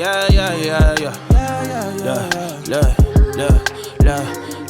Yeah, yeah, yeah,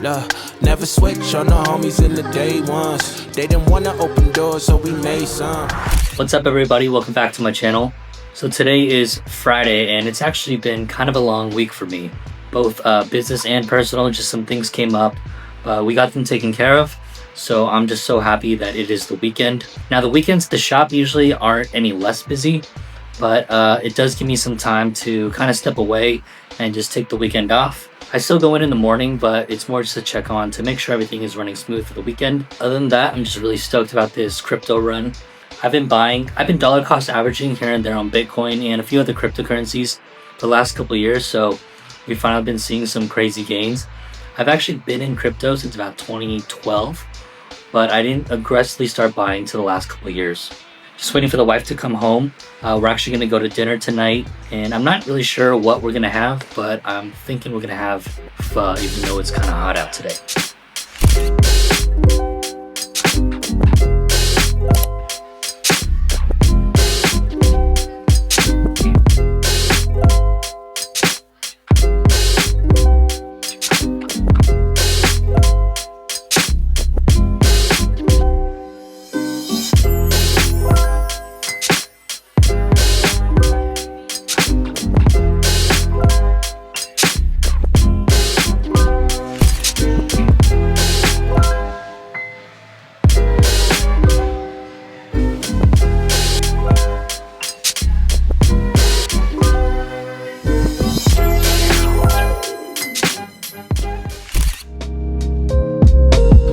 yeah. Never switch on the homies in the day ones. They didn't wanna open doors, so we made some. What's up, everybody? Welcome back to my channel. So today is Friday, and it's actually been kind of a long week for me. Both business and personal, just some things came up. We got them taken care of, so I'm just so happy that it is the weekend. Now, the weekends at the shop usually aren't any less busy, but it does give me some time to kind of step away and just take the weekend off. I still go in the morning, but it's more just to check on to make sure everything is running smooth for the weekend. Other than that, I'm just really stoked about this crypto run. I've been dollar cost averaging here and there on Bitcoin and a few other cryptocurrencies the last couple of years, so we've finally been seeing some crazy gains. I've actually been in crypto since about 2012, but I didn't aggressively start buying till the last couple of years. Just waiting for the wife to come home. We're actually gonna go to dinner tonight, and I'm not really sure what we're gonna have, but I'm thinking we're gonna have pho, even though it's kind of hot out today.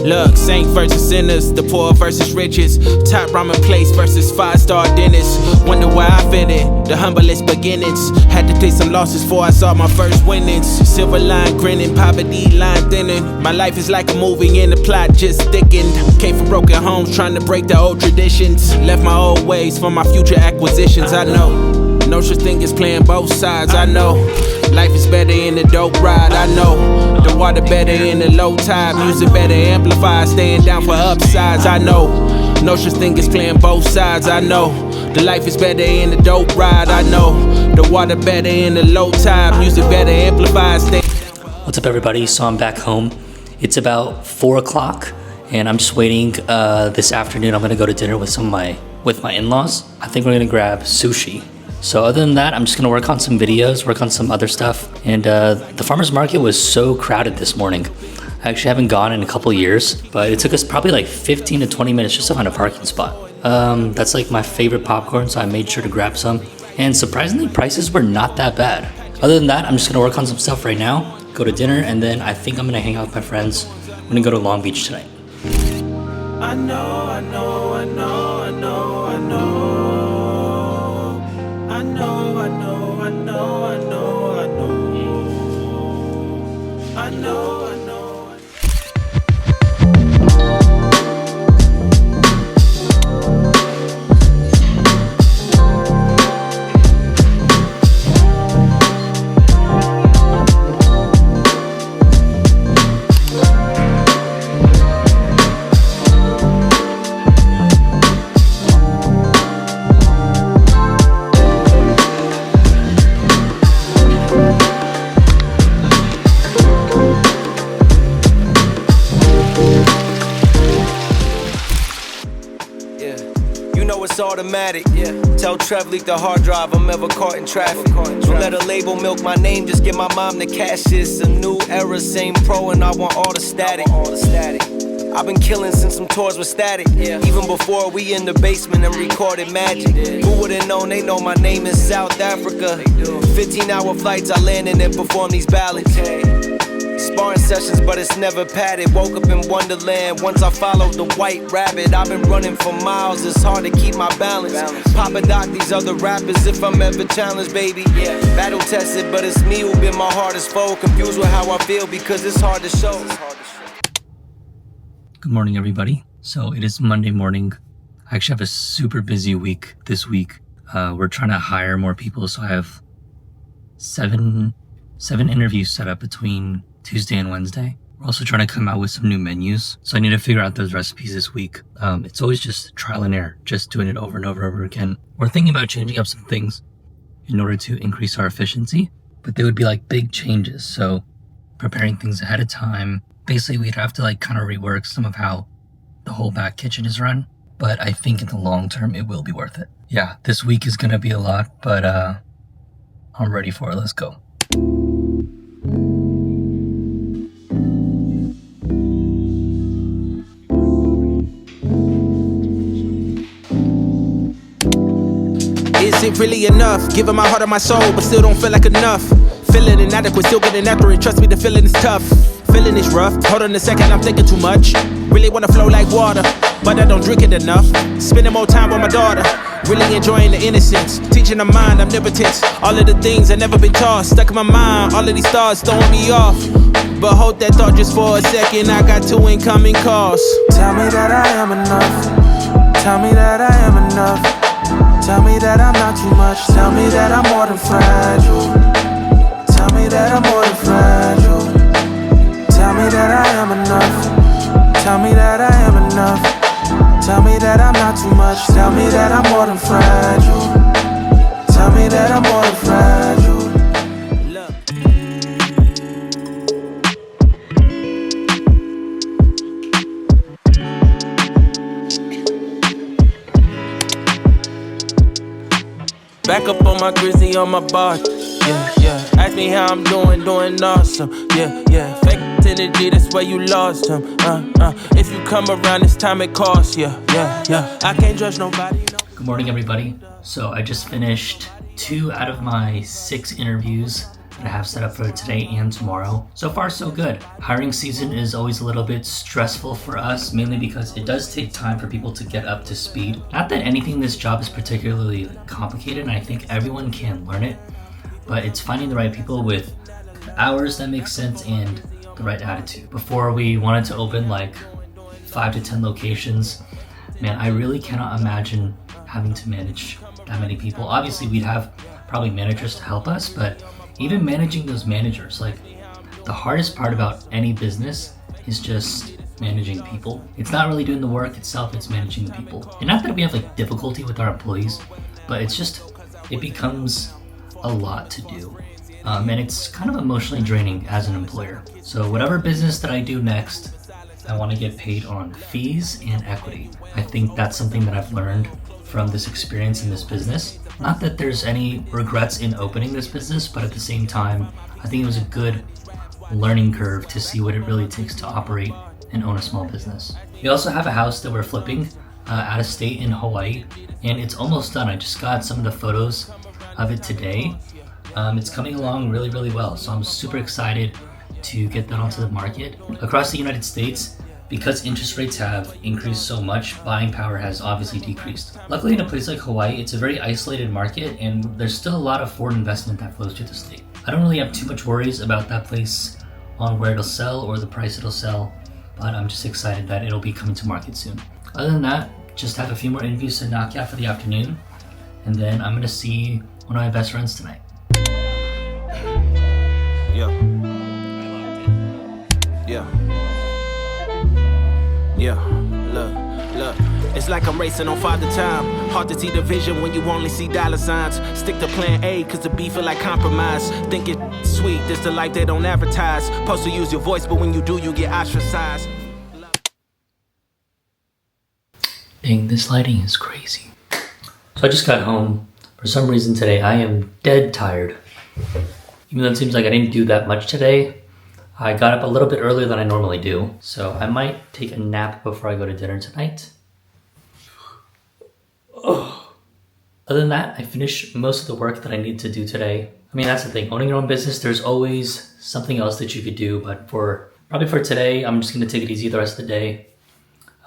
Look, saint versus sinners, the poor versus riches, top ramen place versus 5-star dinners. Wonder where I fit in, the humblest beginnings. Had to take some losses before I saw my first winnings. Silver line grinning, poverty line thinning. My life is like a movie and the plot just thickened. Came from broken homes trying to break the old traditions. Left my old ways for my future acquisitions. I know, no such thing as playing both sides. I know, life is better in the dope ride. I know, the water better in the low tide. Music better amplified, staying down for upsides. I know, no such thing as playing both sides. I know, the life is better in the dope ride. I know, the water better in the low tide. Music better amplified, stay. What's up, everybody? So I'm back home. It's about 4 o'clock, and I'm just waiting. This afternoon, I'm gonna go to dinner with my in-laws. I think we're gonna grab sushi. So other than that, I'm just gonna work on some videos, work on some other stuff. And the farmer's market was so crowded this morning. I actually haven't gone in a couple years, but it took us probably like 15 to 20 minutes just to find a parking spot. That's like my favorite popcorn, so I made sure to grab some. And surprisingly, prices were not that bad. Other than that, I'm just gonna work on some stuff right now, go to dinner, and then I think I'm gonna hang out with my friends. I'm gonna go to Long Beach tonight. I know. It's automatic, yeah. Tell Trev leak the hard drive, I'm ever caught in traffic. Don't let a label milk my name, just get my mom the cash. It's a new era, same pro, and I want all the static. I've been killing since some tours with static. Even before we in the basement and recorded magic. Who would've known? They know my name is South Africa. 15-hour flights, I land and then perform these ballads. Sparring sessions, but it's never padded. Woke up in Wonderland once I followed the white rabbit. I've been running for miles, it's hard to keep my balance. Papa Doc, these other rappers, if I'm ever challenged, baby. Battle tested, but it's me who been my hardest foe. Confused with how I feel because it's hard to show. Good morning, everybody. So it is Monday morning. I actually have a super busy week this week. We're trying to hire more people, so I have seven interviews set up between Tuesday and Wednesday. We're also trying to come out with some new menus, so I need to figure out those recipes this week. It's always just trial and error, just doing it over and over again. We're thinking about changing up some things. in order to increase our efficiency, but they would be like big changes. So preparing things ahead of time, basically we'd have to like kind of rework some of how the whole back kitchen is run. But I think in the long term, it will be worth it. Yeah, this week is gonna be a lot, but I'm ready for it. Let's go. Is it really enough? Giving my heart and my soul, but still don't feel like enough. Feeling inadequate, still getting after it. Trust me, the feeling is tough. Feeling is rough. Hold on a second, I'm thinking too much. Really wanna flow like water, but I don't drink it enough. Spending more time with my daughter. Really enjoying the innocence. Teaching her mind omnipotence. All of the things that never been taught. Stuck in my mind, all of these thoughts throwing me off. But hold that thought just for a second. I got 2 incoming calls. Tell me that I am enough. Tell me that I am enough. Tell me that I'm not too much. Tell me that I'm more than fragile. Tell me that I'm more than fragile. Tell me that I am enough. Tell me that I am enough. Tell me that I'm not too much. Tell me that I'm more than fragile. Tell me that I'm more than fragile. Back up on my grizzly on my bar. Yeah, yeah. Ask me how I'm doing awesome. Yeah, yeah. Fake energy, that's where you lost him. If you come around this time, it costs. Yeah, yeah, yeah. I can't judge nobody. Good morning, everybody. So I just finished 2 out of my 6 interviews that I have set up for today and tomorrow. So far, so good. Hiring season is always a little bit stressful for us, mainly because it does take time for people to get up to speed. Not that anything in this job is particularly complicated, and I think everyone can learn it, but it's finding the right people with hours that make sense and the right attitude. Before we wanted to open like 5 to 10 locations, man, I really cannot imagine having to manage that many people. Obviously, we'd have probably managers to help us, but even managing those managers, like the hardest part about any business is just managing people. It's not really doing the work itself, it's managing the people. And not that we have like difficulty with our employees, but it's just, it becomes a lot to do. And it's kind of emotionally draining as an employer. So whatever business that I do next, I want to get paid on fees and equity. I think that's something that I've learned from this experience in this business. Not that there's any regrets in opening this business, but at the same time, I think it was a good learning curve to see what it really takes to operate and own a small business. We also have a house that we're flipping out of state in Hawaii, and it's almost done. I just got some of the photos of it today. It's coming along really, really well, so I'm super excited to get that onto the market. Across the United States, because interest rates have increased so much, buying power has obviously decreased. Luckily, in a place like Hawaii, it's a very isolated market, and there's still a lot of foreign investment that flows to the state. I don't really have too much worries about that place on where it'll sell or the price it'll sell, but I'm just excited that it'll be coming to market soon. Other than that, just have a few more interviews to knock out for the afternoon, and then I'm gonna see one of my best friends tonight. Yeah. Yeah. Yeah, look, it's like I'm racing on Father Time. Hard to see the vision when you only see dollar signs. Stick to plan A, cause the B feel like compromise. Think it's sweet, this the life they don't advertise. Supposed to use your voice, but when you do, you get ostracized. Dang, this lighting is crazy. So I just got home. For some reason today, I am dead tired. Even though it seems like I didn't do that much today, I got up a little bit earlier than I normally do, so I might take a nap before I go to dinner tonight. Oh. Other than that, I finished most of the work that I need to do today. I mean, that's the thing. Owning your own business, there's always something else that you could do, but probably for today, I'm just going to take it easy the rest of the day.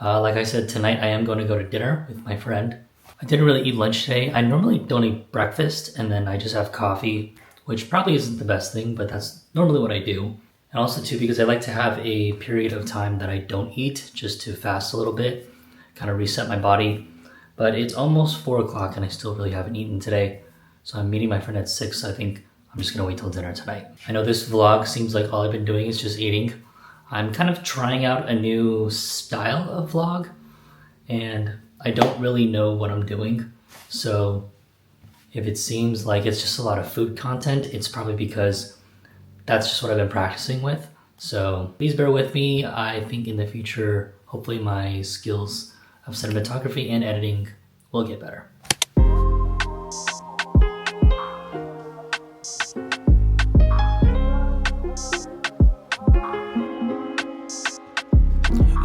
Like I said, tonight I am going to go to dinner with my friend. I didn't really eat lunch today. I normally don't eat breakfast, and then I just have coffee, which probably isn't the best thing, but that's normally what I do. And also too, because I like to have a period of time that I don't eat, just to fast a little bit, kind of reset my body. But it's almost 4 o'clock and I still really haven't eaten today. So I'm meeting my friend at 6, so I think I'm just gonna wait till dinner tonight. I know this vlog seems like all I've been doing is just eating. I'm kind of trying out a new style of vlog, and I don't really know what I'm doing. So If it seems like it's just a lot of food content, it's probably because that's just what I've been practicing with. So please bear with me. I think in the future, hopefully my skills of cinematography and editing will get better.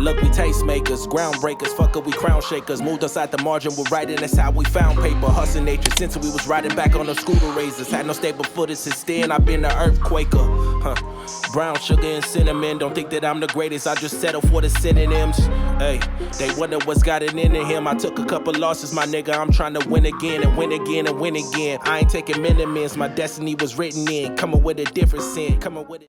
Look, we tastemakers, groundbreakers, fucker, we crown shakers. Moved us out the margin, we're writing, that's how we found paper. Hustling nature since we was riding back on the scooter razors. Had no stable footage since then, I've been the earthquaker. Brown sugar and cinnamon, don't think that I'm the greatest, I just settle for the synonyms. Hey, they wonder what's got it into him. I took a couple losses, my nigga, I'm trying to win again and win again and win again. I ain't taking minimums, my destiny was written in. Coming with a different sin, coming with it.